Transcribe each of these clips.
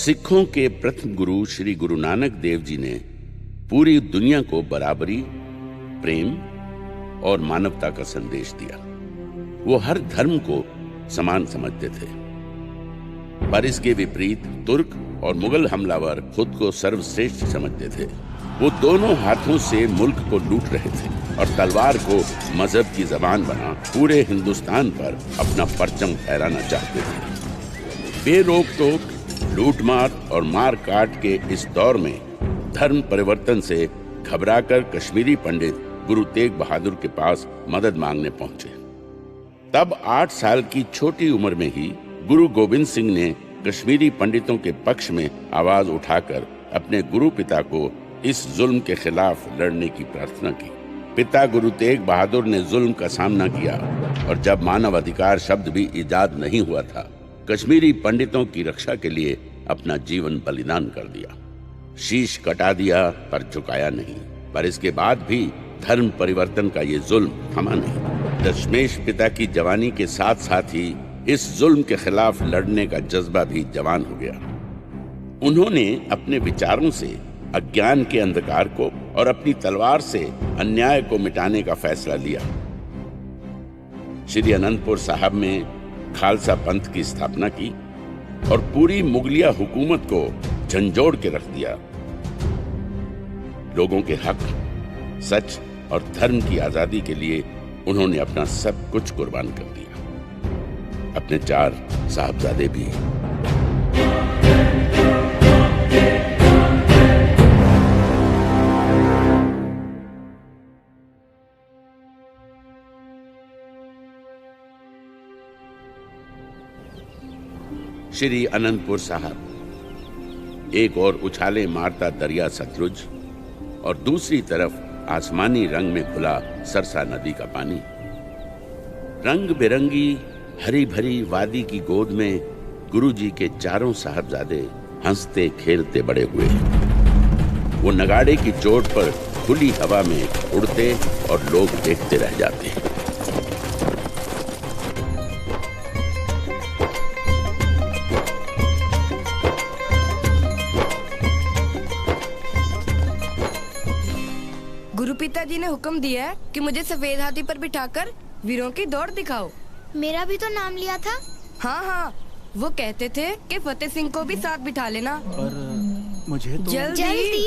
सिखों के प्रथम गुरु श्री गुरु नानक देव जी ने पूरी दुनिया को बराबरी, प्रेम और मानवता का संदेश दिया। वो हर धर्म को समान समझते थे, पर इसके विपरीत तुर्क और मुगल हमलावर खुद को सर्वश्रेष्ठ समझते थे। वो दोनों हाथों से मुल्क को लूट रहे थे और तलवार को मजहब की जबान बना पूरे हिंदुस्तान पर अपना परचम फहराना चाहते थे। बेरोक टोक लूटमार और मार काट के इस दौर में धर्म परिवर्तन से घबराकर कश्मीरी पंडित गुरु तेग बहादुर के पास मदद मांगने पहुंचे। तब 8 साल की छोटी उम्र में ही गुरु गोविंद सिंह ने कश्मीरी पंडितों के पक्ष में आवाज उठाकर अपने गुरु पिता को इस जुल्म के खिलाफ लड़ने की प्रार्थना की। पिता गुरु तेग बहादुर ने जुल्म का सामना किया और जब मानव अधिकार शब्द भी इजाद नहीं हुआ था, कश्मीरी पंडितों की रक्षा के लिए अपना जीवन बलिदान कर दिया। शीश कटा दिया पर झुकाया नहीं। पर इसके बाद भी धर्म परिवर्तन का ये जुल्म थमा नहीं। दशमेश पिता की जवानी के साथ साथ ही इस जुल्म के खिलाफ लड़ने का जज्बा भी जवान हो गया। उन्होंने अपने विचारों से अज्ञान के अंधकार को और अपनी तलवार से अन्याय को मिटाने का फैसला लिया। श्री अनंतपुर साहब में खालसा पंथ की स्थापना की और पूरी मुगलिया हुकूमत को झंझोड़ के रख दिया। लोगों के हक, सच और धर्म की आजादी के लिए उन्होंने अपना सब कुछ कुर्बान कर दिया, अपने 4 साहबजादे भी। श्री अनंतपुर साहब एक और उछाले मारता दरिया सतलुज और दूसरी तरफ आसमानी रंग में खुला सरसा नदी का पानी। रंग बिरंगी हरी भरी वादी की गोद में गुरुजी के 4 साहबजादे हंसते खेलते बड़े हुए। वो नगाड़े की चोट पर खुली हवा में उड़ते और लोग देखते रह जाते। पिताजी ने हुक्म दिया है कि मुझे सफेद हाथी पर बिठाकर वीरों की दौड़ दिखाओ। मेरा भी तो नाम लिया था। हाँ हाँ, वो कहते थे कि फतेह सिंह को भी साथ बिठा लेना। पर मुझे तो जल्दी।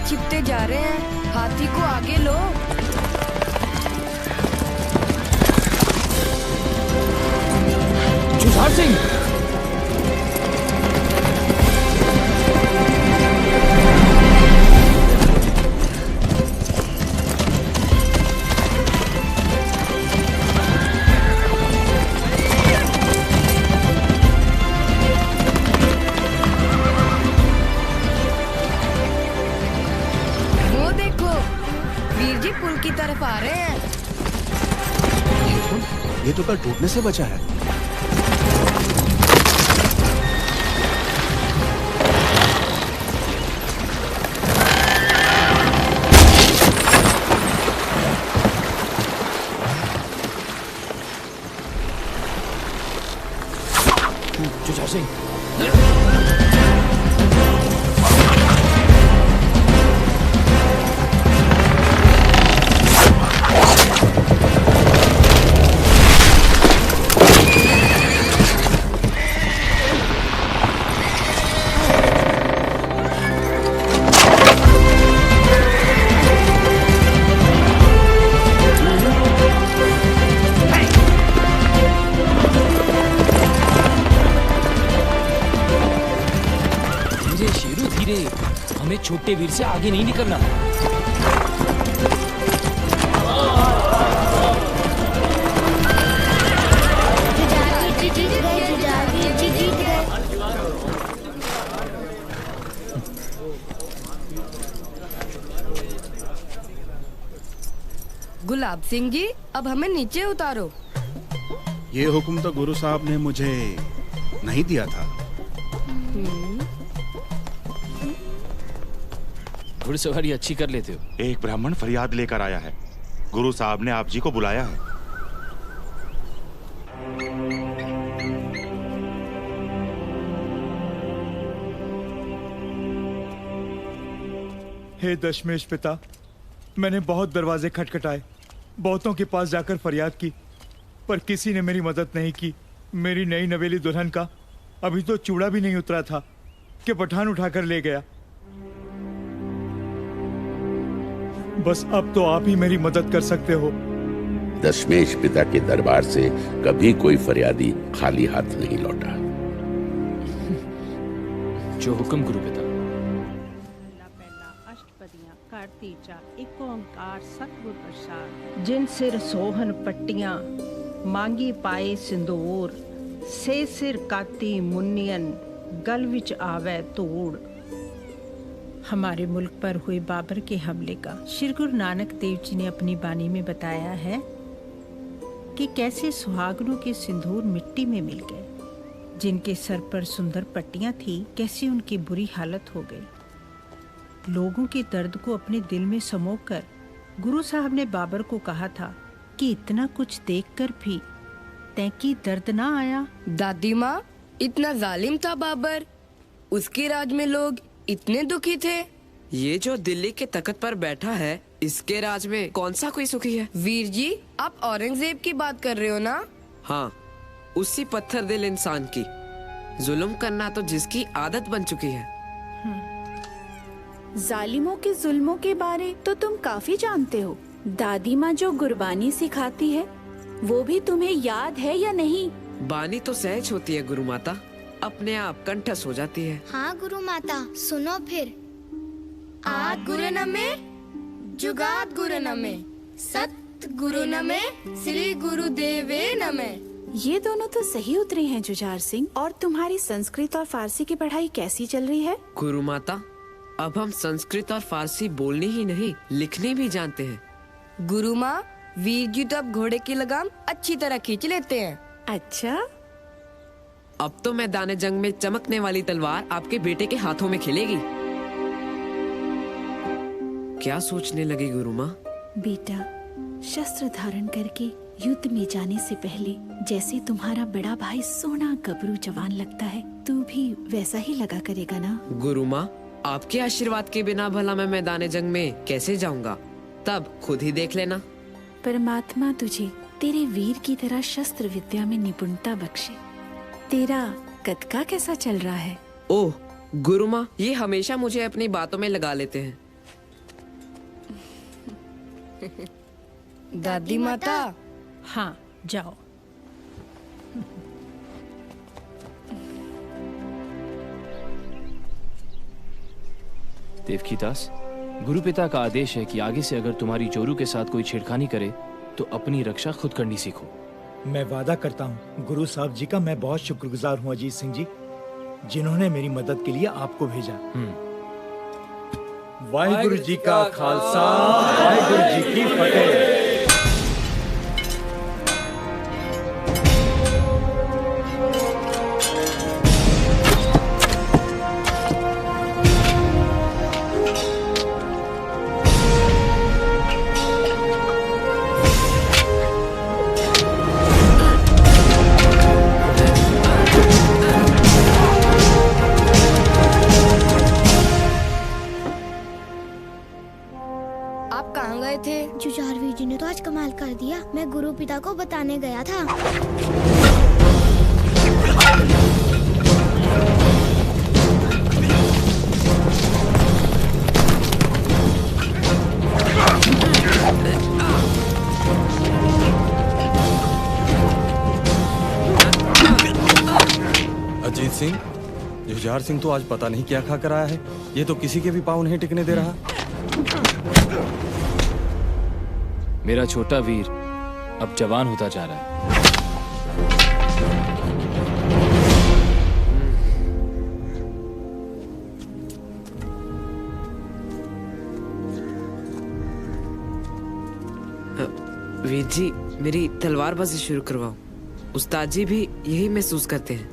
छिपते जा रहे हैं, हाथी को आगे लो। जुझार सिंह, पुल की तरफ आ रहे हैं। ये तो कल टूटने से बचा है। जुझार सिंह, हमें छोटे वीर से आगे नहीं निकलना। जुझारवीर जी जीत गए, जुझारवीर जी जीत गए। गुलाब सिंह जी, अब हमें नीचे उतारो। ये हुक्म तो गुरु साहब ने मुझे नहीं दिया था। घुड़सवारी अच्छी कर लेते हो। एक ब्राह्मण फरियाद लेकर आया है। गुरु साहब ने आप जी को बुलाया है। हे दशमेश पिता, मैंने बहुत दरवाजे खटखटाए, बहुतों के पास जाकर फरियाद की, पर किसी ने मेरी मदद नहीं की। मेरी नई नवेली दुल्हन का अभी तो चूड़ा भी नहीं उतरा था कि पठान उठाकर ले गया। बस अब तो आप ही मेरी मदद कर सकते हो। दशमेश पिता के दरबार से कभी कोई फरियादी खाली हाथ नहीं लौटा। जो हुक्म गुरु पिता। ਪਹਿਲਾ ਅਸ਼ਟਪਦੀਆਂ ਕਰਤੀ ਚਾ ਇੱਕ ਓੰਕਾਰ ਸਤਿਗੁਰ ਪ੍ਰਸਾਦ। ਜਿਨ ਸਿਰ ਸੋਹਨ ਪੱਟੀਆਂ मांगी पाए सिंदूर से सिर काती मुन्नियन गल विच आवे तूड़। हमारे मुल्क पर हुए बाबर के हमले का श्री गुरु नानक देव जी ने अपनी बानी में बताया है कि कैसे सुहागनों के सिंदूर मिट्टी में मिल गए, जिनके सर पर सुंदर पट्टियां थी, कैसी उनकी बुरी हालत हो गई। लोगों के दर्द को अपने दिल में समोकर गुरु साहब ने बाबर को कहा था कि इतना कुछ देखकर भी तैकी दर्द ना आया। दादी माँ, इतना जालिम था बाबर? उसके राज में लोग इतने दुखी थे? ये जो दिल्ली के तख्त पर बैठा है, इसके राज में कौन सा कोई सुखी है? वीर जी, आप औरंगजेब की बात कर रहे हो ना? हाँ, उसी पत्थर दिल इंसान की। जुल्म करना तो जिसकी आदत बन चुकी है। जालिमों के जुल्मों के बारे तो तुम काफी जानते हो। दादी माँ जो गुरबानी सिखाती है, वो भी तुम्हें याद है या नहीं? बानी तो सहज होती है गुरु माता, अपने आप कंठस्थ हो जाती है। हाँ गुरु माता, सुनो फिर। आद गुरु नमे, जुगाद गुरु नमे, सत गुरु नमे, श्री गुरुदेवे नमे। ये दोनों तो सही उतरे हैं जुझार सिंह। और तुम्हारी संस्कृत और फारसी की पढ़ाई कैसी चल रही है? गुरु माता, अब हम संस्कृत और फारसी बोलनी ही नहीं, लिखनी भी जानते हैं। गुरु माँ, वीर जी तो अब घोड़े की लगाम अच्छी तरह खींच लेते हैं। अच्छा, अब तो मैदान जंग में चमकने वाली तलवार आपके बेटे के हाथों में खिलेगी। क्या सोचने लगी गुरु माँ? बेटा, शस्त्र धारण करके युद्ध में जाने से पहले जैसे तुम्हारा बड़ा भाई सोना गबरू जवान लगता है, तू भी वैसा ही लगा करेगा ना? गुरु माँ, आपके आशीर्वाद के बिना भला मैं मैदान जंग में कैसे जाऊंगा? तब खुद ही देख लेना। परमात्मा तुझे तेरे वीर की तरह शस्त्र विद्या में निपुणता बख्शे। तेरा कदका कैसा चल रहा है? ओह गुरु माँ, ये हमेशा मुझे अपनी बातों में लगा लेते हैं। दादी माता। हाँ, जाओ। देवकी दास, गुरु पिता का आदेश है कि आगे से अगर तुम्हारी जोरू के साथ कोई छेड़खानी करे तो अपनी रक्षा खुद करनी सीखो। मैं वादा करता हूँ गुरु साहब जी का मैं बहुत शुक्रगुजार हूँ अजीत सिंह जी, जिन्होंने मेरी मदद के लिए आपको भेजा। वाहिगुरु जी का खालसा, वाहिगुरु जी की फतेह। आप कहाँ गए थे? जुझारवीर जी ने तो आज कमाल कर दिया। मैं गुरु पिता को बताने गया था। अजीत सिंह, जुझार सिंह तो आज पता नहीं क्या खा कर आया है। ये तो किसी के भी पाँव नहीं टिकने दे रहा। मेरा छोटा वीर अब जवान होता जा रहा है। वीर जी, मेरी तलवारबाजी शुरू करवाओ। उस्ताद जी भी यही महसूस करते हैं।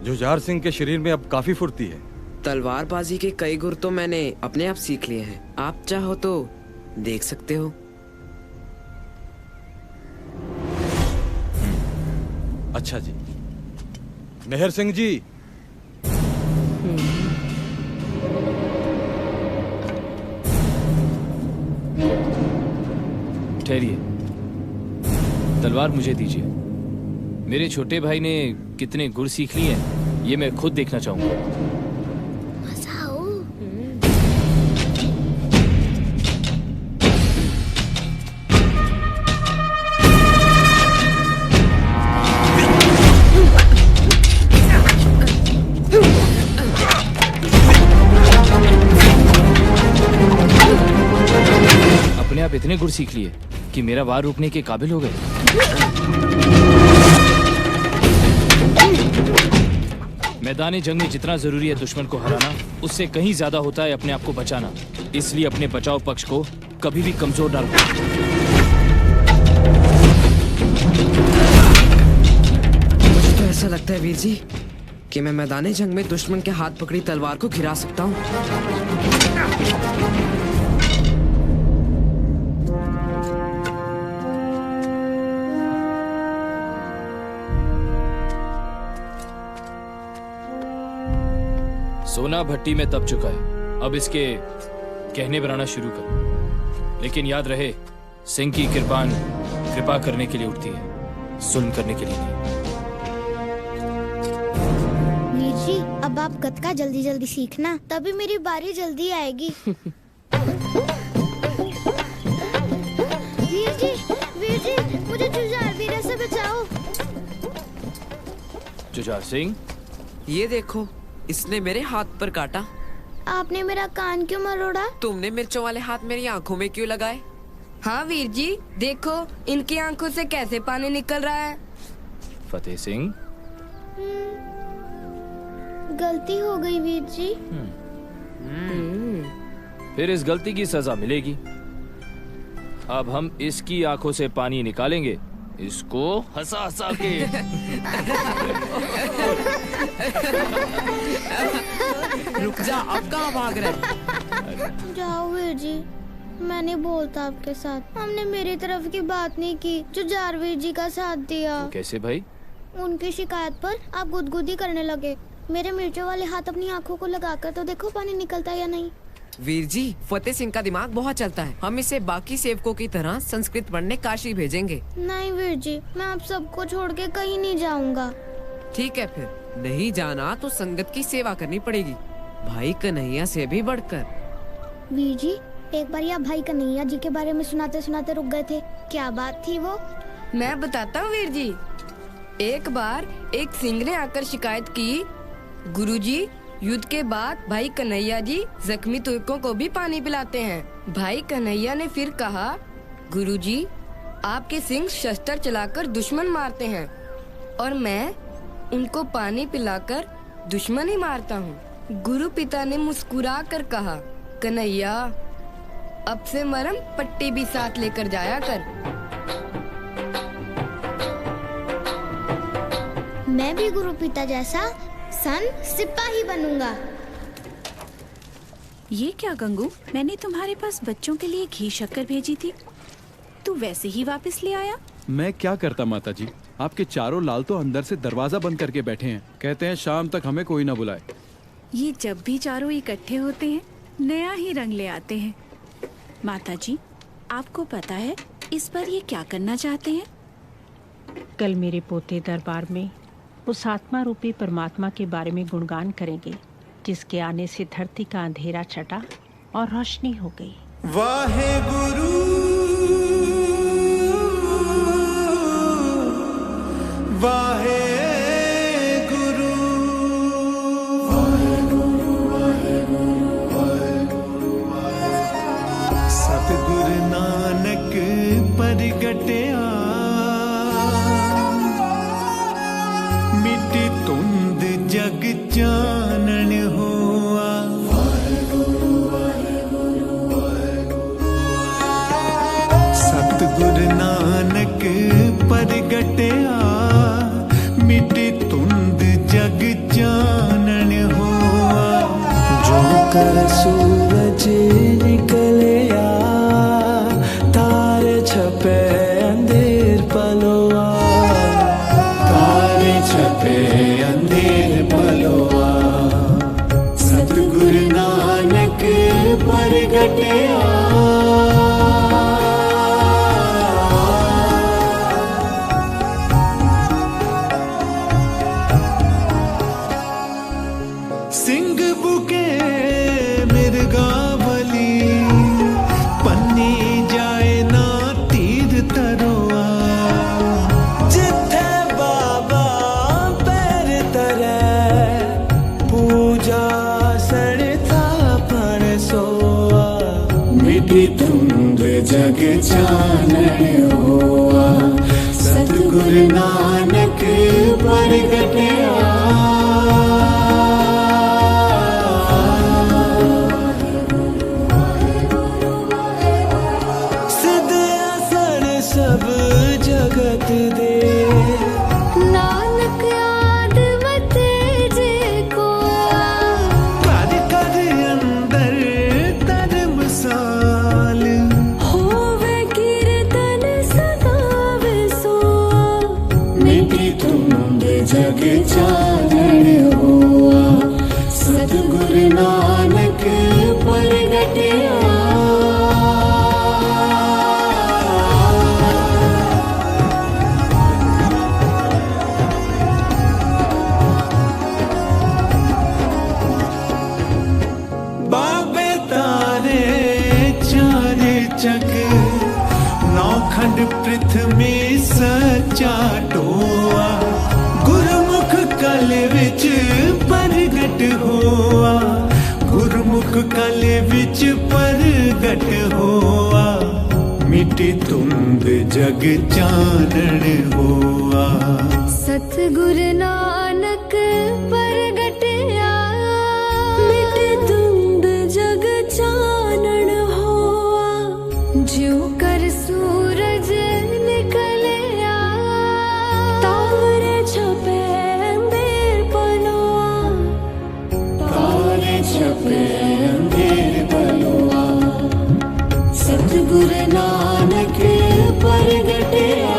जुझार सिंह के शरीर में अब काफी फुर्ती है। तलवारबाजी के कई गुर तो मैंने अपने आप सीख लिए हैं। आप चाहो तो देख सकते हो। अच्छा जी। मेहर सिंह जी, ठहरिए, तलवार मुझे दीजिए। मेरे छोटे भाई ने कितने गुर सीख लिए हैं ये मैं खुद देखना चाहूंगा। अपने आप इतने गुर सीख लिए कि मेरा वार रोकने के काबिल हो गए। मैदानी जंग में जितना जरूरी है दुश्मन को हराना, उससे कहीं ज्यादा होता है अपने आप को बचाना। इसलिए अपने बचाव पक्ष को कभी भी कमजोर ना रखो। मुझे तो ऐसा लगता है वीर जी कि मैं मैदानी जंग में दुश्मन के हाथ पकड़ी तलवार को गिरा सकता हूँ। सोना भट्टी में तप चुका है, अब इसके गहने बनाना शुरू कर। लेकिन याद रहे, सिंह की कृपान कृपा करने के लिए उठती है, जुल्म करने के लिए नहीं। वीर जी, अब आप गतका जल्दी जल्दी सीखना, तभी मेरी बारी जल्दी आएगी। वीर जी, मुझे जुझार वीर से बचाओ। जुझार सिंह, ये देखो, इसने मेरे हाथ पर काटा। आपने मेरा कान क्यों मरोड़ा? तुमने मिर्चों वाले हाथ मेरी आंखों में क्यों लगाए? हाँ वीर जी, देखो इनकी आंखों से कैसे पानी निकल रहा है। फतेह सिंह, गलती हो गई वीर जी। फिर इस गलती की सजा मिलेगी। अब हम इसकी आंखों से पानी निकालेंगे, इसको हंसा हंसा के। रुक जा, अब कहाँ भाग रहे? जाओ वीर जी, मैं नहीं बोलता आपके साथ। हमने मेरी तरफ की बात नहीं की, जो जारवीर जी का साथ दिया। कैसे भाई? उनकी शिकायत पर आप गुदगुदी करने लगे। मेरे मिर्चों वाले हाथ अपनी आंखों को लगाकर तो देखो पानी निकलता है या नहीं। वीर जी, फतेह सिंह का दिमाग बहुत चलता है। हम इसे बाकी सेवकों की तरह संस्कृत पढ़ने काशी भेजेंगे। नहीं वीर जी, मैं आप सबको छोड़ के कहीं नहीं जाऊंगा। ठीक है, फिर नहीं जाना तो संगत की सेवा करनी पड़ेगी, भाई कन्हैया से भी बढ़कर। वीर जी, एक बार आप भाई कन्हैया जी के बारे में सुनाते सुनाते रुक गए थे, क्या बात थी वो? मैं बताता हूँ वीर जी। एक बार एक सिंह ने आकर शिकायत की, गुरुजी, युद्ध के बाद भाई कन्हैया जी जख्मी तुर्कों को भी पानी पिलाते हैं। भाई कन्हैया ने फिर कहा, गुरुजी, आपके सिंह शस्त्र चलाकर दुश्मन मारते हैं और मैं उनको पानी पिलाकर दुश्मन ही मारता हूँ। गुरु पिता ने मुस्कुरा कर कहा, कन्हैया, अब से मरहम पट्टी भी साथ लेकर जाया कर। मैं भी गुरु पिता जैसा सन सिपाही बनूंगा। ये क्या गंगू, मैंने तुम्हारे पास बच्चों के लिए घी शक्कर भेजी थी, तू वैसे ही वापस ले आया? मैं क्या करता माता जी, आपके चारों लाल तो अंदर से दरवाजा बंद करके बैठे हैं, कहते हैं शाम तक हमें कोई ना बुलाए। ये जब भी चारों इकट्ठे होते हैं नया ही रंग ले आते हैं। माता जी, आपको पता है इस बार ये क्या करना चाहते हैं? कल मेरे पोते दरबार में उस आत्मा रूपी परमात्मा के बारे में गुणगान करेंगे, जिसके आने से धरती का अंधेरा छटा और रोशनी हो गई। वाहे गुरु वाहे गुरु सतगुरु गटिया मिट्टी तुंद जग चानन हुआ सतगुरु नानक परगटिया मिट्टी तुंद जग चानन हुआ जो कर सूरज निकलिया तारे छपे अंधेर पलोआ तारे छपे अंधेर पलोआ सतगुरु नानक परगटिया सिंह बुके मिर्गावली पन्नी जाए ना तीर तरोआ जिथे बाबा पैर तरे पूजा सड़ता पण सोआ मिट्टी तुंद जग चानन हुआ सतगुरु नानक परगटिया सब जगत दे नानक आदमत जे को कर कर अंदर धर्मसाल होवे कीर्तन सदा विसोआ मिट्टी तुंद जग चानन हुआ सतगुरु नानक परगटिया बाबे तारे चारे जग नौखंड पृथ्वी सच्चा टोआ गुरुमुख कल विच परगट हुआ गुरुमुख कल विच परगट हुआ मिट्टी तुंद जग चानन हुआ सतगुरु नानक परगटिया मिटे तुंद जग चानन हुआ ज्यों कर सूरज निकलिया तारे छपे अंधेर पलोआ तारे छपे अंधेर पलोआ सतगुरु नानक परगटिया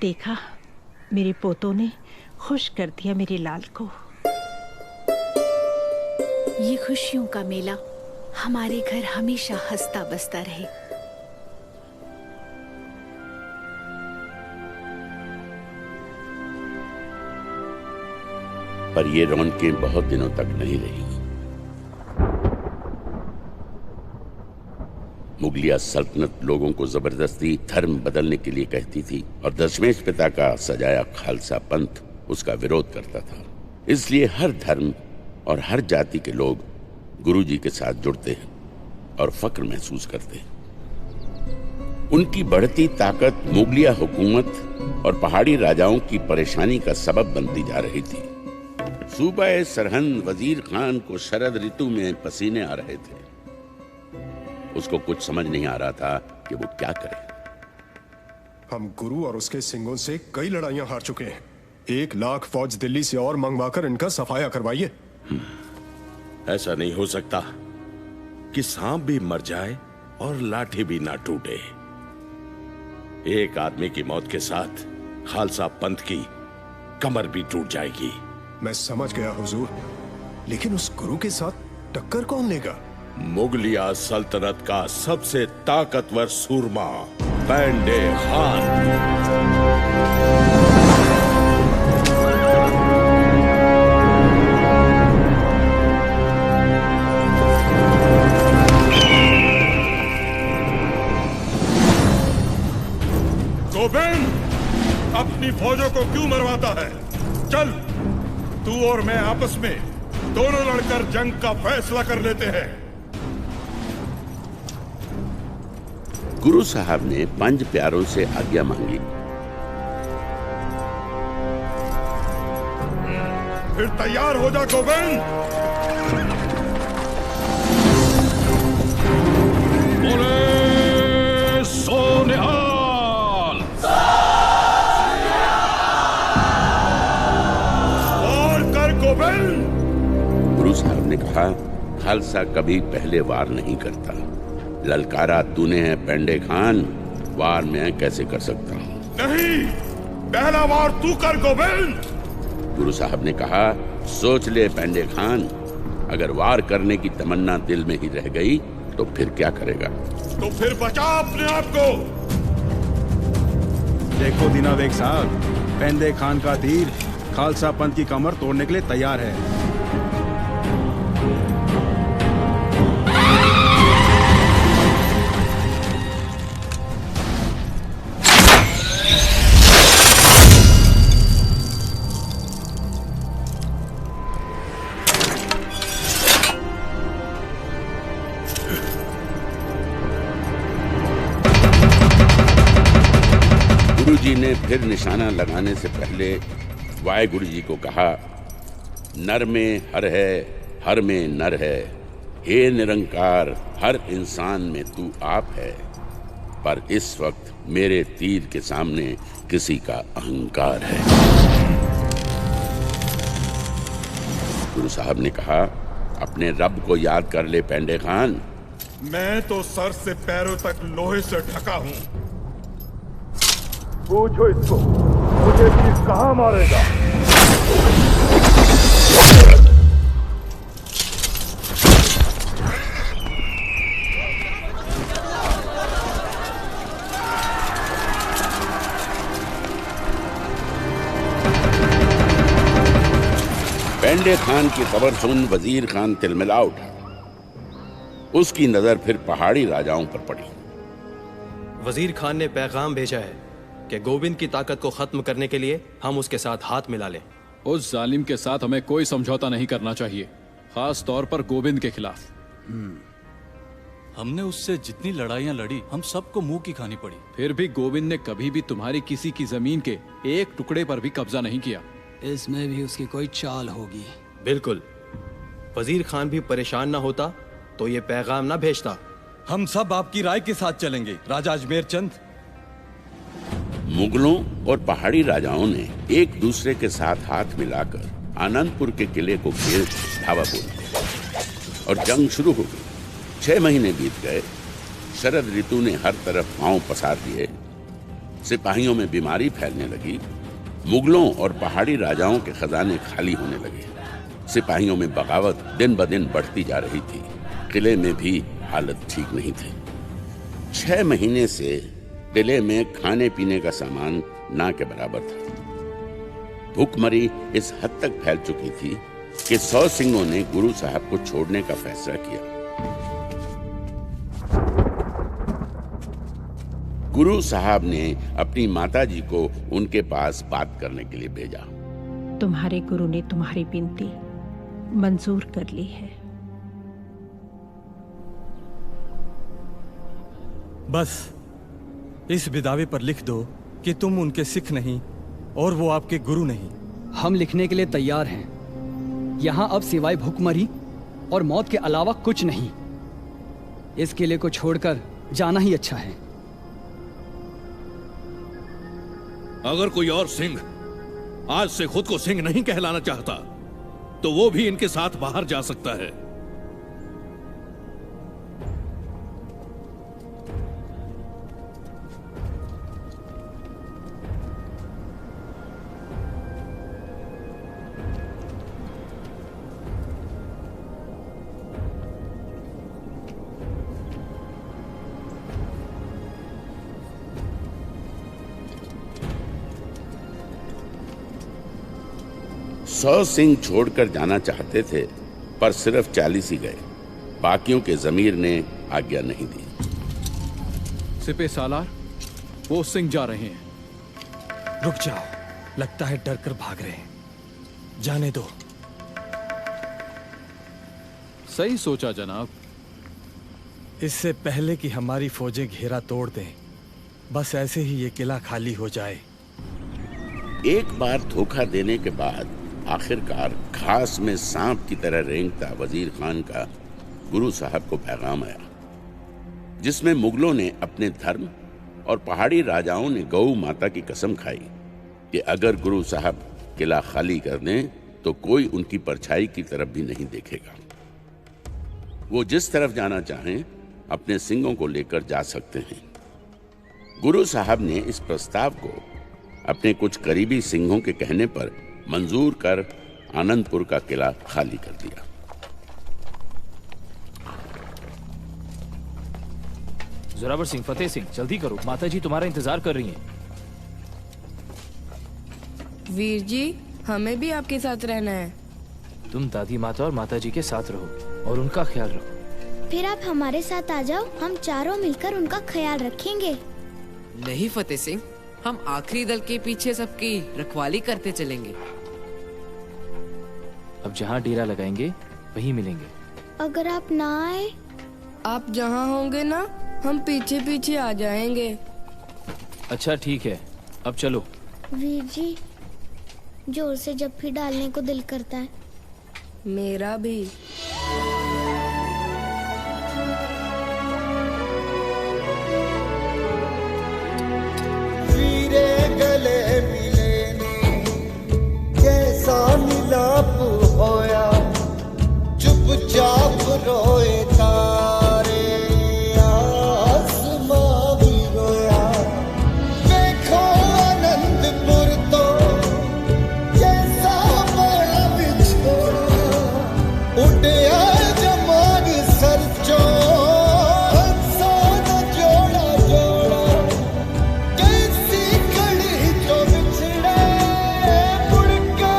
देखा मेरे पोतों ने खुश कर दिया मेरे लाल को। ये खुशियों का मेला हमारे घर हमेशा हंसता बसता रहे। पर ये रौनकें बहुत दिनों तक नहीं रही। मुगलिया सल्तनत लोगों को जबरदस्ती धर्म बदलने के लिए कहती थी और दशमेश पिता का सजाया खालसा पंथ उसका विरोध करता था। इसलिए हर धर्म और हर जाति के लोग गुरुजी के साथ जुड़ते हैं और फक्र महसूस करते हैं। उनकी बढ़ती ताकत मुगलिया हुकूमत और पहाड़ी राजाओं की परेशानी का सबब बनती जा रही थी। सूबा सरहंद वजीर खान को शरद ऋतु में पसीने आ रहे थे। उसको कुछ समझ नहीं आ रहा था कि वो क्या करे। हम गुरु और उसके सिंगों से कई लड़ाइयां हार चुके हैं। 1 लाख फौज दिल्ली से और मंगवाकर इनका सफाया करवाइए। ऐसा नहीं हो सकता कि सांप भी मर जाए और लाठी भी ना टूटे। एक आदमी की मौत के साथ खालसा पंथ की कमर भी टूट जाएगी। मैं समझ गया हुजूर, लेकिन उस गुरु के साथ टक्कर कौन लेगा? मुगलिया सल्तनत का सबसे ताकतवर सूरमा बैंडे खान। गोविंद, अपनी फौजों को क्यों मरवाता है? चल, तू और मैं आपस में दोनों लड़कर जंग का फैसला कर लेते हैं। गुरु साहब ने 5 प्यारों से आज्ञा मांगी। फिर तैयार हो जा गोविंद। बोले सोनिहाल। और कर गोविंद। गुरु साहब ने कहा, खालसा कभी पहले वार नहीं करता। ललकारा तूने है पेंडे खान, वार मैं कैसे कर सकता हूँ? नहीं, पहला वार तू कर गोविंद। गुरु साहब ने कहा, सोच ले पेंडे खान, अगर वार करने की तमन्ना दिल में ही रह गई तो फिर क्या करेगा? तो फिर बचा अपने आप को। देखो दीना बेग साहब, पेंदे खान का तीर खालसा पंथ की कमर तोड़ने के लिए तैयार है। गुरुजी ने फिर निशाना लगाने से पहले वाहेगुरु जी को कहा, नर में हर है, हर में नर है। हे निरंकार, हर इंसान में तू आप है, पर इस वक्त मेरे तीर के सामने किसी का अहंकार है। गुरु साहब ने कहा, अपने रब को याद कर ले पेंडे खान। मैं तो सर से पैरों तक लोहे से ढका हूँ। पूछो इसको, मुझे तीर कहाँ मारेगा? पेंडे खान की खबर सुन वजीर खान तिलमिला उठा। उसकी नजर फिर पहाड़ी राजाओं पर पड़ी। वजीर खान ने पैगाम भेजा है कि गोविंद की ताकत को खत्म करने के लिए हम उसके साथ हाथ मिला लें। उस जालिम के साथ हमें कोई समझौता नहीं करना चाहिए, खास तौर पर गोविंद के खिलाफ। हमने उससे जितनी लड़ाइयां लड़ी, हम सबको मुंह की खानी पड़ी। फिर भी गोविंद ने कभी भी तुम्हारी किसी की जमीन के एक टुकड़े पर भी कब्जा नहीं किया। इसमें भी उसकी कोई चाल होगी। बिल्कुल, वजीर खान भी परेशान ना होता तो ये पैगाम ना भेजता। हम सब आपकी राय के साथ चलेंगे राजा अजमेर चंद। मुगलों और पहाड़ी राजाओं ने एक दूसरे के साथ हाथ मिलाकर आनंदपुर के किले को घेर धावा बोल दिया और जंग शुरू हो गई। 6 महीने बीत गए। शरद ऋतु ने हर तरफ पांव पसार दिए। सिपाहियों में बीमारी फैलने लगी। मुगलों और पहाड़ी राजाओं के खजाने खाली होने लगे। सिपाहियों में बगावत दिन ब दिन बढ़ती जा रही थी। किले में भी हालत ठीक नहीं थी। 6 महीने से किले में खाने पीने का सामान ना के बराबर था। भूखमरी इस हद तक फैल चुकी थी कि 100 सिंहों ने गुरु साहब को छोड़ने का फैसला किया। गुरु साहब ने अपनी माताजी को उनके पास बात करने के लिए भेजा। तुम्हारे गुरु ने तुम्हारी विनती मंजूर कर ली है। बस इस बिदावे पर लिख दो कि तुम उनके सिख नहीं और वो आपके गुरु नहीं। हम लिखने के लिए तैयार हैं। यहाँ अब सिवाय भूखमरी और मौत के अलावा कुछ नहीं। इस किले को छोड़कर जाना ही अच्छा है। अगर कोई और सिंह आज से खुद को सिंह नहीं कहलाना चाहता तो वो भी इनके साथ बाहर जा सकता है। सौ सिंह छोड़कर जाना चाहते थे, पर सिर्फ 40 ही गए। बाकियों के जमीर ने आज्ञा नहीं दी। सिपे सालार, वो सिंह जा रहे हैं। रुक जाओ, लगता है डर कर भाग रहे हैं। जाने दो। सही सोचा जनाब। इससे पहले कि हमारी फौजें घेरा तोड़ दें, बस ऐसे ही ये किला खाली हो जाए। एक बार धोखा देने के बाद आखिरकार घास में सांप की तरह रेंगता वजीर खान का गुरु साहब को पैगाम आया, जिसमें मुगलों ने अपने धर्म और पहाड़ी राजाओं ने गौ माता की कसम खाई कि अगर गुरु साहब किला खाली कर दें तो कोई उनकी परछाई की तरफ भी नहीं देखेगा। वो जिस तरफ जाना चाहें अपने सिंगों को लेकर जा सकते हैं। गुरु साहब ने इस प्रस्ताव को अपने कुछ करीबी सिंहों के कहने पर मंजूर कर आनंदपुर का किला खाली कर दिया। जोरावर सिंह, फतेह सिंह, जल्दी करो, माता जी तुम्हारा इंतजार कर रही हैं। वीर जी, हमें भी आपके साथ रहना है। तुम दादी माता और माता जी के साथ रहो और उनका ख्याल रखो। फिर आप हमारे साथ आ जाओ, हम चारों मिलकर उनका ख्याल रखेंगे। नहीं फतेह सिंह, हम आखिरी दल के पीछे सबकी रखवाली करते चलेंगे। अब जहाँ डेरा लगाएंगे वहीं मिलेंगे। अगर आप ना आए? आप जहाँ होंगे ना, हम पीछे पीछे आ जाएंगे। अच्छा ठीक है, अब चलो। वीर जी, जोर से जप्फी डालने को दिल करता है। मेरा भी। वीरे गले मिले ने कैसा मिलाप होया, चुपचाप रोए तारे, आसमां भी रोया। देखो आनंदपुर तो कैसा बड़ा बिछोड़ा, उड़या जमाग सर चो, हंसा जोड़ा जोड़ा। कैसी कड़ी जो बिछड़े, मुड़ के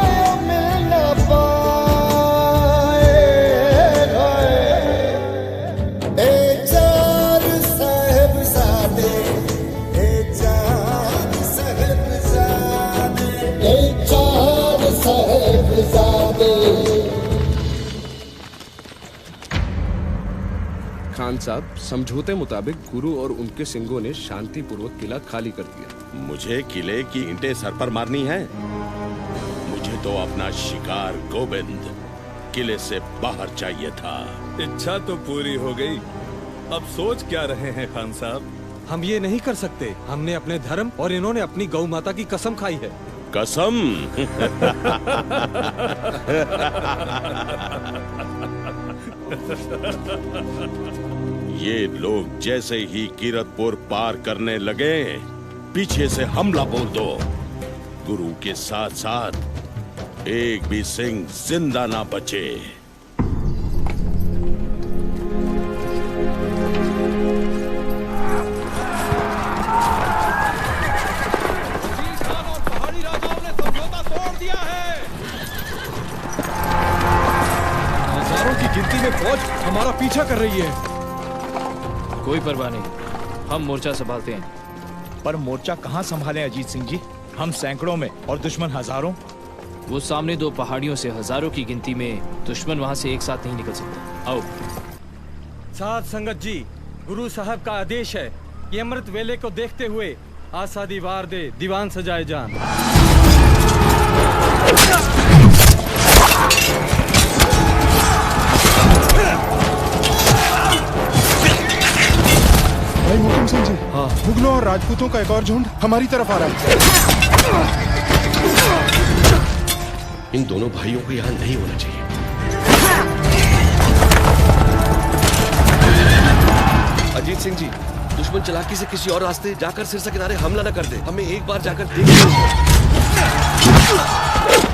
मिल न पाए। ए चार साहिबजादे, ए चार साहिबजादे, ए चार साहिबजादे। खान साहब, समझौते मुताबिक गुरु और उनके सिंगों ने शांतिपूर्वक किला खाली कर दिया। मुझे किले की ईंटें सर पर मारनी है? मुझे तो अपना शिकार गोविंद किले से बाहर चाहिए था। इच्छा तो पूरी हो गई, अब सोच क्या रहे हैं खान साहब? हम ये नहीं कर सकते। हमने अपने धर्म और इन्होंने अपनी गौ माता की कसम खाई है। कसम? ये लोग जैसे ही कीरतपुर पार करने लगे, पीछे से हमला बोल दो। गुरु के साथ साथ एक भी सिंह जिंदा ना बचे। हजारों की गिनती में फौज हमारा पीछा कर रही है। कोई परवाह नहीं, हम मोर्चा संभालते हैं। पर मोर्चा कहाँ संभालें अजीत सिंह जी? हम सैकड़ों में और दुश्मन हजारों। वो सामने दो पहाड़ियों से हजारों की गिनती में दुश्मन वहाँ से एक साथ नहीं निकल सकता। आओ। साध संगत जी, गुरु साहब का आदेश है कि अमृत वेले को देखते हुए आसादी वार दे दीवान सजाए जान। भाई मोहकम सिंह जी, हाँ, मुगलों और राजपूतों का एक और झुंड हमारी तरफ आ रहा है। इन दोनों भाइयों को यहाँ नहीं होना चाहिए। अजीत सिंह जी, दुश्मन चालाकी से किसी और रास्ते जाकर सिरसा किनारे हमला न कर दे। हमें एक बार जाकर देख लीजिए।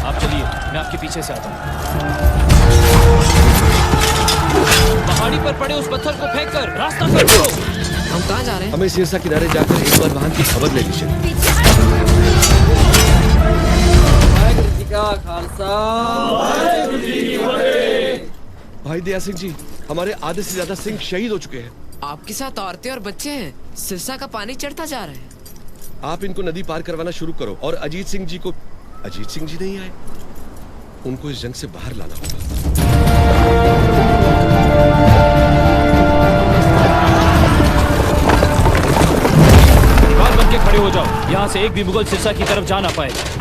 आप चलिए, मैं आपके पीछे से आता हूँ। पहाड़ी पर पड़े उस पत्थर को फेंककर रास्ता कर दो। हम कहाँ जा रहे हैं? हमें सिरसा किनारे जाकर एक बार वहां की खबर ले लीजिए। वाहेगुरु जी का खालसा, वाहेगुरु जी की फतेह। भाई दया सिंह जी, हमारे आधे से ज्यादा सिंह शहीद हो चुके हैं। आपके साथ औरतें और बच्चे हैं। सिरसा का पानी चढ़ता जा रहा है। आप इनको नदी पार करवाना शुरू करो और अजीत सिंह जी को। अजीत सिंह जी नहीं आए, उनको इस जंग से बाहर लाना होगा। बात बन के खड़े हो जाओ, यहाँ से एक भी मुगल सिरसा की तरफ जा ना पाएगा।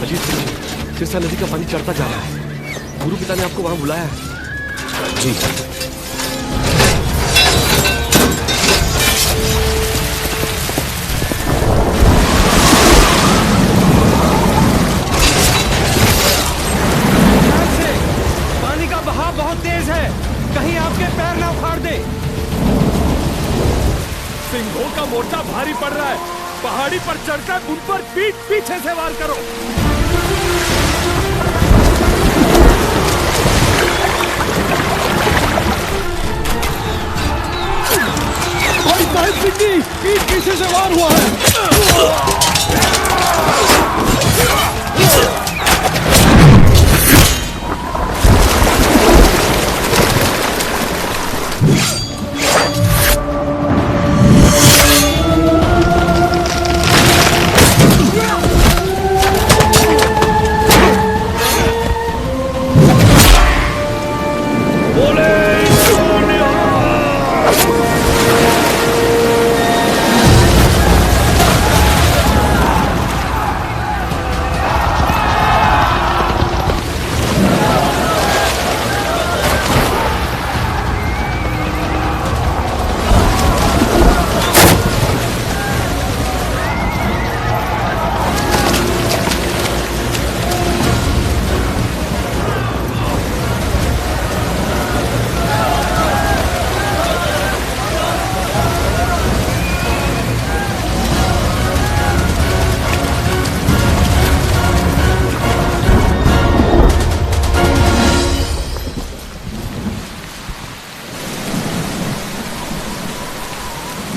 अजीत सिंह जी, सिरसा नदी का पानी चढ़ता जा रहा है। गुरु पिता ने आपको वहां बुलाया है। जी। पानी का बहाव बहुत तेज है, कहीं आपके पैर ना उखाड़ दे। सिंहों का मोर्चा भारी पड़ रहा है, पहाड़ी पर चढ़कर उन पर पीछे से वार करो। पीछे से वार हुआ है।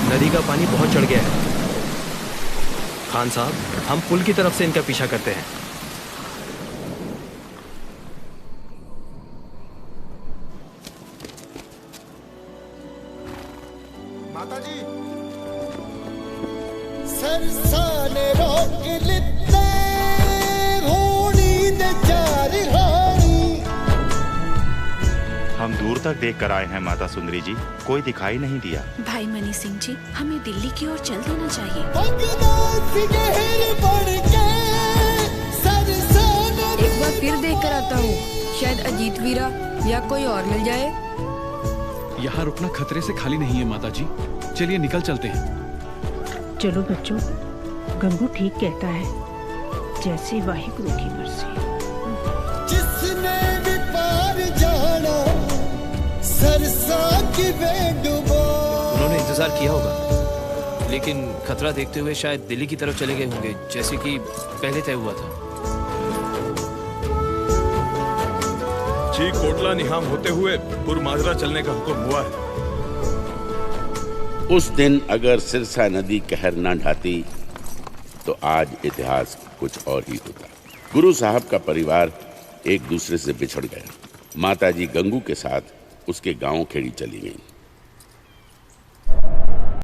नदी का पानी बहुत चढ़ गया है। खान साहब, हम पुल की तरफ से इनका पीछा करते हैं। माताजी, सरसाने रोक लिते होनी दे चार हानी। हम दूर तक देख कर आए हैं माता सुंदरी जी, कोई दिखाई नहीं दिया। भाई मनी सिंह जी, हमें दिल्ली की ओर चल देना चाहिए। एक बार फिर देख कर आता हूँ, शायद अजीत वीरा या कोई और मिल जाए। यहाँ रुकना खतरे से खाली नहीं है माता जी, चलिए निकल चलते हैं। चलो बच्चों, गंगू ठीक कहता है, जैसी वाहिगुरु की मर्जी। जिसने भी पार जाना सरसा की बेडुबो। उन्होंने इंतजार किया होगा, लेकिन खतरा देखते हुए शायद दिल्ली की तरफ चले गए होंगे, जैसे कि पहले तय हुआ था। जी, कोटला निहाम होते हुए पुरमाजरा चलने का हुक्म हुआ है। उस दिन अगर सिरसा नदी कहर न ढाती तो आज इतिहास कुछ और ही होता। गुरु साहब का परिवार एक दूसरे से बिछड़ गया। माताजी गंगू के साथ उसके गांव खेड़ी चली गईं।